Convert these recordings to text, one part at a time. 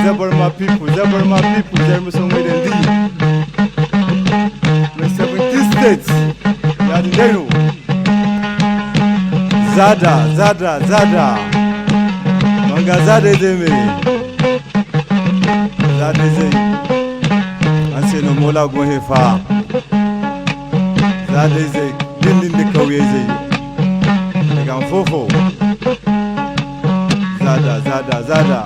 Zabramawa people, they're Muslim with the The 17 states, yeah, they know. Zada. Manga Zada Zeme. Zada Zeme. Anse no mola go hefa. Zada Zeme. Dindin de kauye Zeme. Daga fofo. Zada.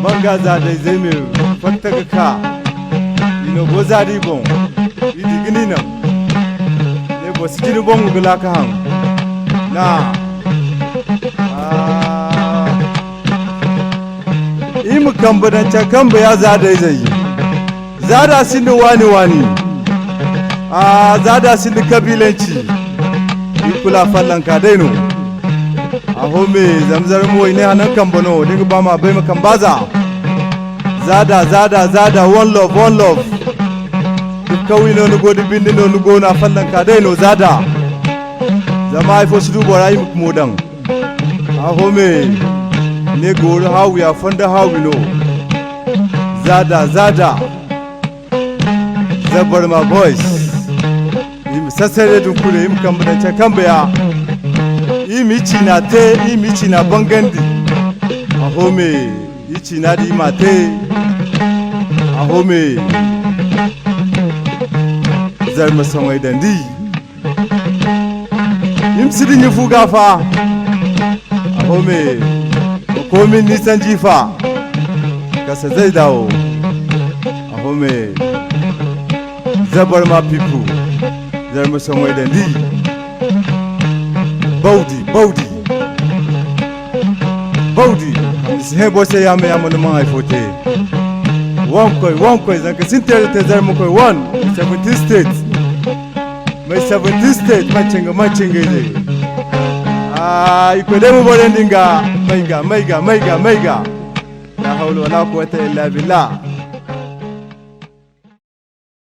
Manga Zada Zeme. Fatta ka. Ino go zadi bon. Idi ginina. Ne bo sikini bon gula ka han. Na. Imu kambadan kamba ya Zada zai. Zada sindi wani. Zada sindi kabilanci. Ikula fallan ka daino. Ahome zamzar mu ne hanan kambano dinga ba ma bai makan baza. Zada one love. Dukkawi no nugo di bindi no nugo na fallan ka daino Zada. Zama ai fo su dubo imu kumodan. Ahome ne goro how we are fond how we know. Zada Zabramawa boys. Im sasere dun kule im kambadan kamba ya. Imichi na bangandi. Ahome ichi na di mate. Ahome zarma samai dandi. Im sidin yi fuga fa. Ahome komin nisan jifa kasa zai dawo. Ahome Zabramawa people zarma samai dandi. Baudi he bose ya me amon man ifote one koi zanka sintere te zarma koi 17 states my 17 states machinga ide iko demu bolendinga maiga la hawla wala quwwata illa billah.